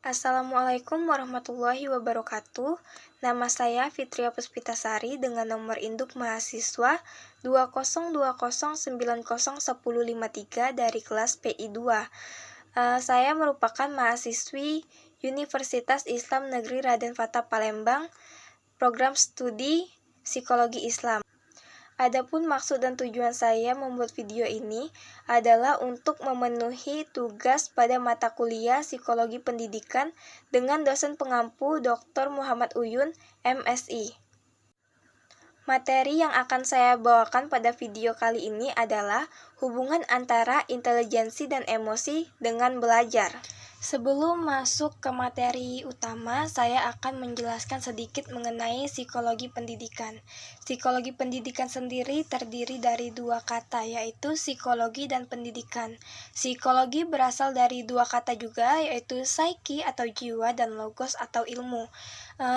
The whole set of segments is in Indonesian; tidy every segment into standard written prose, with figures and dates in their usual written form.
Assalamualaikum warahmatullahi wabarakatuh. Nama saya Fitria Puspitasari dengan nomor induk mahasiswa 2020901053 dari kelas PI2. Saya merupakan mahasiswi Universitas Islam Negeri Raden Fatah Palembang, program studi Psikologi Islam. Adapun maksud dan tujuan saya membuat video ini adalah untuk memenuhi tugas pada mata kuliah Psikologi Pendidikan dengan dosen pengampu Dr. Muhammad Uyun, MSI. Materi yang akan saya bawakan pada video kali ini adalah hubungan antara intelijensi dan emosi dengan belajar. Sebelum masuk ke materi utama, saya akan menjelaskan sedikit mengenai psikologi pendidikan. Psikologi pendidikan sendiri terdiri dari dua kata, yaitu psikologi dan pendidikan. Psikologi berasal dari dua kata juga, yaitu psyche atau jiwa dan logos atau ilmu.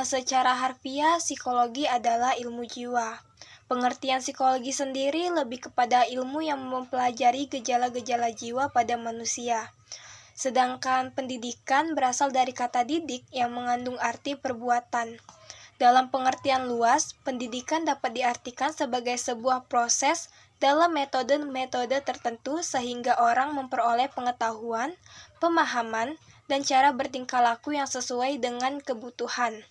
Secara harfiah, psikologi adalah ilmu jiwa. Pengertian psikologi sendiri lebih kepada ilmu yang mempelajari gejala-gejala jiwa pada manusia. Sedangkan pendidikan berasal dari kata didik yang mengandung arti perbuatan. Dalam pengertian luas, pendidikan dapat diartikan sebagai sebuah proses dalam metode-metode tertentu sehingga orang memperoleh pengetahuan, pemahaman, dan cara bertingkah laku yang sesuai dengan kebutuhan.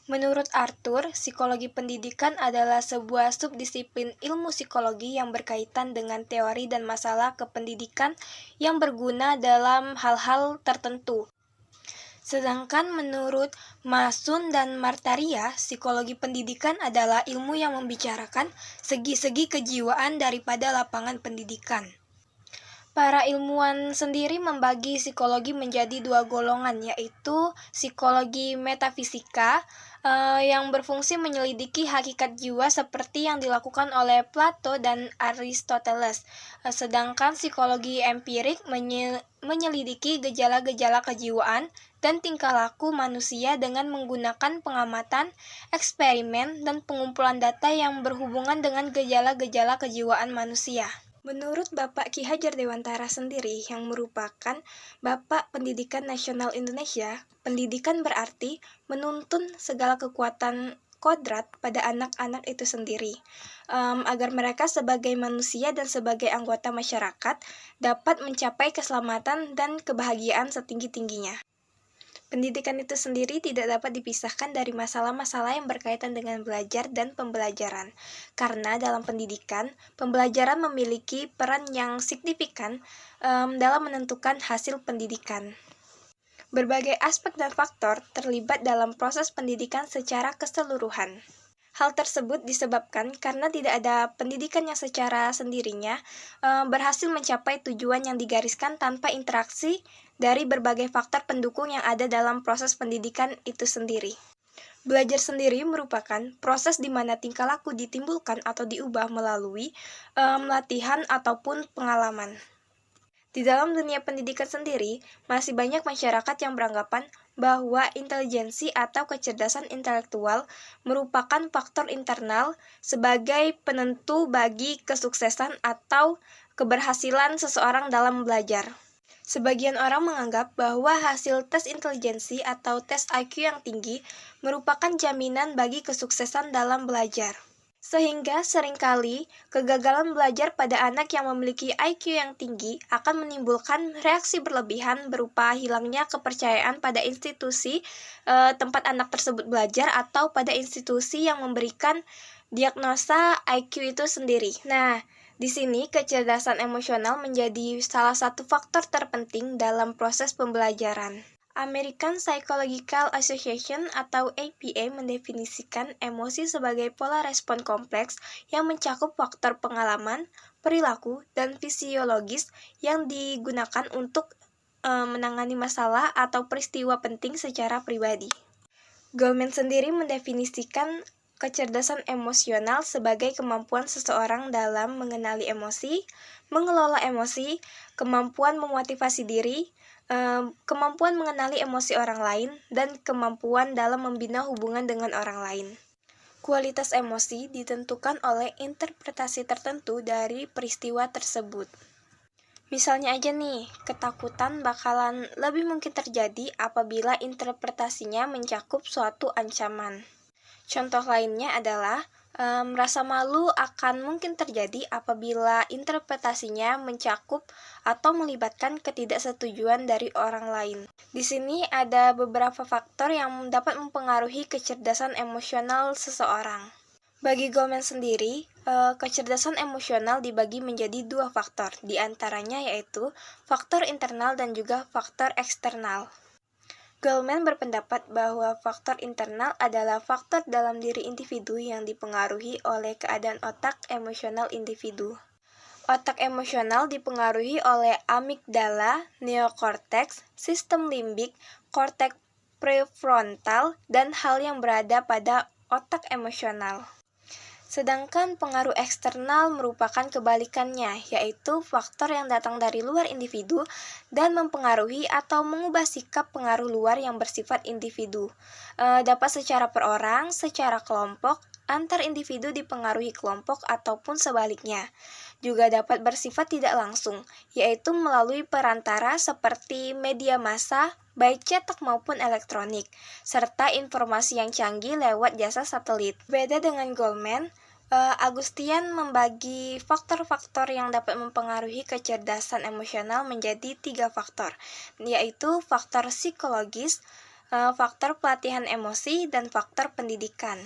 Menurut Arthur, psikologi pendidikan adalah sebuah subdisiplin ilmu psikologi yang berkaitan dengan teori dan masalah kependidikan yang berguna dalam hal-hal tertentu. Sedangkan menurut Mason dan Martaria, psikologi pendidikan adalah ilmu yang membicarakan segi-segi kejiwaan daripada lapangan pendidikan. Para ilmuwan sendiri membagi psikologi menjadi dua golongan, yaitu psikologi metafisika yang berfungsi menyelidiki hakikat jiwa seperti yang dilakukan oleh Plato dan Aristoteles. Sedangkan psikologi empirik menyelidiki gejala-gejala kejiwaan dan tingkah laku manusia dengan menggunakan pengamatan, eksperimen, dan pengumpulan data yang berhubungan dengan gejala-gejala kejiwaan manusia. Menurut Bapak Ki Hajar Dewantara sendiri yang merupakan Bapak Pendidikan Nasional Indonesia, pendidikan berarti menuntun segala kekuatan kodrat pada anak-anak itu sendiri, agar mereka sebagai manusia dan sebagai anggota masyarakat dapat mencapai keselamatan dan kebahagiaan setinggi-tingginya. Pendidikan itu sendiri tidak dapat dipisahkan dari masalah-masalah yang berkaitan dengan belajar dan pembelajaran. Karena dalam pendidikan, pembelajaran memiliki peran yang signifikan dalam menentukan hasil pendidikan. Berbagai aspek dan faktor terlibat dalam proses pendidikan secara keseluruhan. Hal tersebut disebabkan karena tidak ada pendidikan yang secara sendirinya berhasil mencapai tujuan yang digariskan tanpa interaksi dari berbagai faktor pendukung yang ada dalam proses pendidikan itu sendiri. Belajar sendiri merupakan proses di mana tingkah laku ditimbulkan atau diubah melalui latihan ataupun pengalaman. Di dalam dunia pendidikan sendiri, masih banyak masyarakat yang beranggapan bahwa intelijensi atau kecerdasan intelektual merupakan faktor internal sebagai penentu bagi kesuksesan atau keberhasilan seseorang dalam belajar. Sebagian orang menganggap bahwa hasil tes intelijensi atau tes IQ yang tinggi merupakan jaminan bagi kesuksesan dalam belajar. Sehingga seringkali kegagalan belajar pada anak yang memiliki IQ yang tinggi akan menimbulkan reaksi berlebihan berupa hilangnya kepercayaan pada institusi tempat anak tersebut belajar atau pada institusi yang memberikan diagnosa IQ itu sendiri. Nah, di sini kecerdasan emosional menjadi salah satu faktor terpenting dalam proses pembelajaran. American Psychological Association atau APA mendefinisikan emosi sebagai pola respon kompleks yang mencakup faktor pengalaman, perilaku, dan fisiologis yang digunakan untuk menangani masalah atau peristiwa penting secara pribadi. Goleman sendiri mendefinisikan kecerdasan emosional sebagai kemampuan seseorang dalam mengenali emosi, mengelola emosi, kemampuan memotivasi diri, kemampuan mengenali emosi orang lain, dan kemampuan dalam membina hubungan dengan orang lain. Kualitas emosi ditentukan oleh interpretasi tertentu dari peristiwa tersebut. Misalnya aja nih, ketakutan bakalan lebih mungkin terjadi apabila interpretasinya mencakup suatu ancaman. Contoh lainnya adalah rasa malu akan mungkin terjadi apabila interpretasinya mencakup atau melibatkan ketidaksetujuan dari orang lain. Di sini ada beberapa faktor yang dapat mempengaruhi kecerdasan emosional seseorang. Bagi Goleman sendiri, kecerdasan emosional dibagi menjadi dua faktor, di antaranya yaitu faktor internal dan juga faktor eksternal. Goleman berpendapat bahwa faktor internal adalah faktor dalam diri individu yang dipengaruhi oleh keadaan otak emosional individu. Otak emosional dipengaruhi oleh amigdala, neokorteks, sistem limbik, korteks prefrontal, dan hal yang berada pada otak emosional. Sedangkan pengaruh eksternal merupakan kebalikannya, yaitu faktor yang datang dari luar individu dan mempengaruhi atau mengubah sikap pengaruh luar yang bersifat individu. Dapat secara per orang, secara kelompok, antar individu dipengaruhi kelompok ataupun sebaliknya. Juga dapat bersifat tidak langsung, yaitu melalui perantara seperti media massa, baik cetak maupun elektronik, serta informasi yang canggih lewat jasa satelit. Beda dengan Goleman, Agustian membagi faktor-faktor yang dapat mempengaruhi kecerdasan emosional menjadi 3 faktor, yaitu faktor psikologis, faktor pelatihan emosi, dan faktor pendidikan.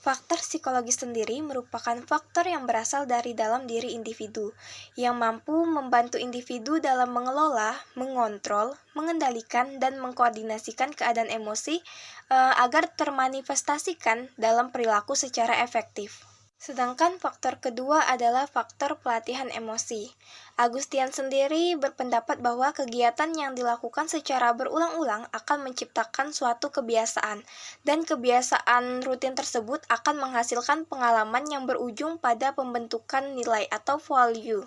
Faktor psikologis sendiri merupakan faktor yang berasal dari dalam diri individu, yang mampu membantu individu dalam mengelola, mengontrol, mengendalikan, dan mengkoordinasikan keadaan emosi agar termanifestasikan dalam perilaku secara efektif. Sedangkan faktor kedua adalah faktor pelatihan emosi. Agustian sendiri berpendapat bahwa kegiatan yang dilakukan secara berulang-ulang akan menciptakan suatu kebiasaan, dan kebiasaan rutin tersebut akan menghasilkan pengalaman yang berujung pada pembentukan nilai atau value.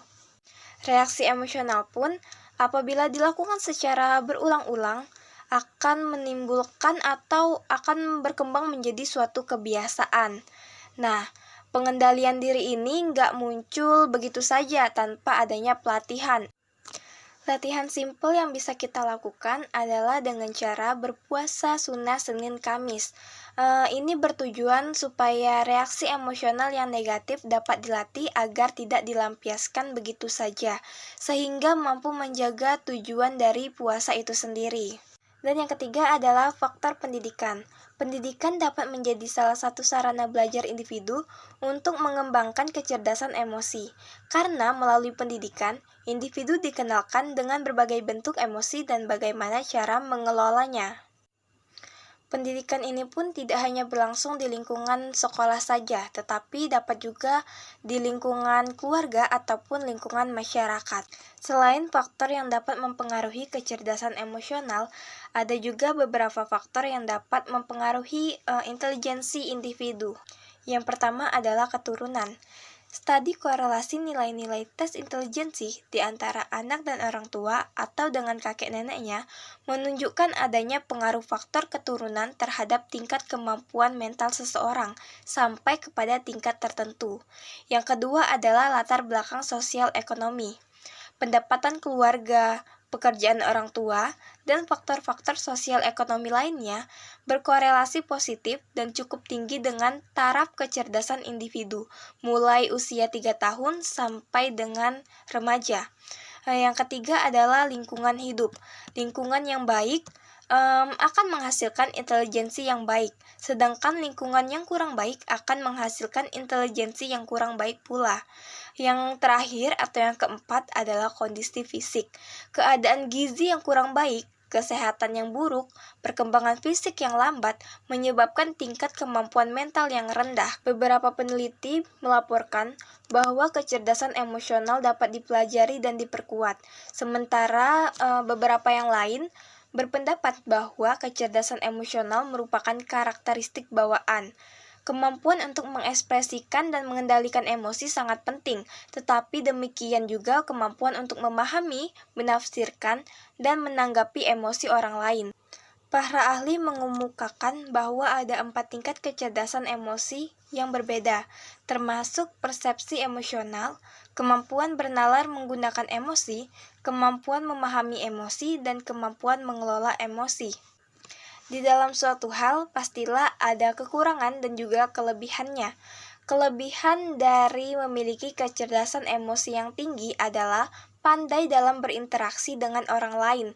Reaksi emosional pun, apabila dilakukan secara berulang-ulang, akan menimbulkan atau akan berkembang menjadi suatu kebiasaan. Nah, pengendalian diri ini nggak muncul begitu saja tanpa adanya pelatihan. Latihan simpel yang bisa kita lakukan adalah dengan cara berpuasa sunnah Senin Kamis. Ini bertujuan supaya reaksi emosional yang negatif dapat dilatih agar tidak dilampiaskan begitu saja, sehingga mampu menjaga tujuan dari puasa itu sendiri. Dan yang ketiga adalah faktor pendidikan. Pendidikan dapat menjadi salah satu sarana belajar individu untuk mengembangkan kecerdasan emosi, karena melalui pendidikan, individu dikenalkan dengan berbagai bentuk emosi dan bagaimana cara mengelolanya. Pendidikan ini pun tidak hanya berlangsung di lingkungan sekolah saja, tetapi dapat juga di lingkungan keluarga ataupun lingkungan masyarakat. Selain faktor yang dapat mempengaruhi kecerdasan emosional, ada juga beberapa faktor yang dapat mempengaruhi intelijensi individu. Yang pertama adalah keturunan. Studi korelasi nilai-nilai tes intelijensi di antara anak dan orang tua atau dengan kakek neneknya menunjukkan adanya pengaruh faktor keturunan terhadap tingkat kemampuan mental seseorang sampai kepada tingkat tertentu. Yang kedua adalah latar belakang sosial ekonomi. Pendapatan keluarga, pekerjaan orang tua, dan faktor-faktor sosial ekonomi lainnya berkorelasi positif dan cukup tinggi dengan taraf kecerdasan individu, mulai usia 3 tahun sampai dengan remaja. Yang ketiga adalah lingkungan hidup. Lingkungan yang baik akan menghasilkan intelijensi yang baik, sedangkan lingkungan yang kurang baik akan menghasilkan intelijensi yang kurang baik pula. Yang terakhir atau yang keempat adalah kondisi fisik. Keadaan gizi yang kurang baik, kesehatan yang buruk, perkembangan fisik yang lambat menyebabkan tingkat kemampuan mental yang rendah. Beberapa peneliti melaporkan bahwa kecerdasan emosional dapat dipelajari dan diperkuat, sementara beberapa yang lain berpendapat bahwa kecerdasan emosional merupakan karakteristik bawaan. Kemampuan untuk mengekspresikan dan mengendalikan emosi sangat penting, tetapi demikian juga kemampuan untuk memahami, menafsirkan, dan menanggapi emosi orang lain. Para ahli mengemukakan bahwa ada 4 tingkat kecerdasan emosi yang berbeda, termasuk persepsi emosional, kemampuan bernalar menggunakan emosi, kemampuan memahami emosi, dan kemampuan mengelola emosi. Di dalam suatu hal, pastilah ada kekurangan dan juga kelebihannya. Kelebihan dari memiliki kecerdasan emosi yang tinggi adalah pandai dalam berinteraksi dengan orang lain.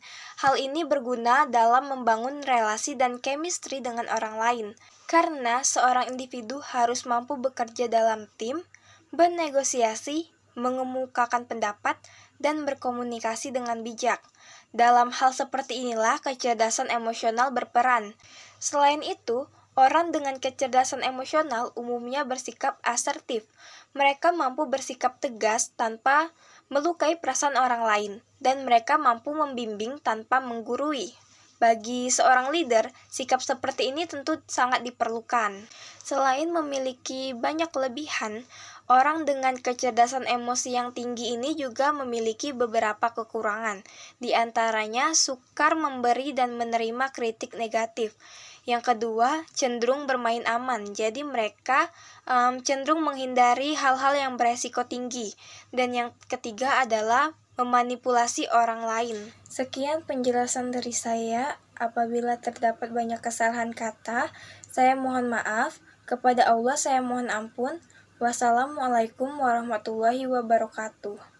Hal ini berguna dalam membangun relasi dan chemistry dengan orang lain, karena seorang individu harus mampu bekerja dalam tim, bernegosiasi, mengemukakan pendapat, dan berkomunikasi dengan bijak. Dalam hal seperti inilah kecerdasan emosional berperan. Selain itu, orang dengan kecerdasan emosional umumnya bersikap asertif. Mereka mampu bersikap tegas tanpa melukai perasaan orang lain, dan mereka mampu membimbing tanpa menggurui. Bagi seorang leader, sikap seperti ini tentu sangat diperlukan. Selain memiliki banyak kelebihan, orang dengan kecerdasan emosi yang tinggi ini juga memiliki beberapa kekurangan. Di antaranya, sukar memberi dan menerima kritik negatif. Yang kedua, cenderung bermain aman. Jadi mereka cenderung menghindari hal-hal yang beresiko tinggi. Dan yang ketiga adalah memanipulasi orang lain. Sekian penjelasan dari saya. Apabila terdapat banyak kesalahan kata, saya mohon maaf. Kepada Allah saya mohon ampun. Wassalamualaikum warahmatullahi wabarakatuh.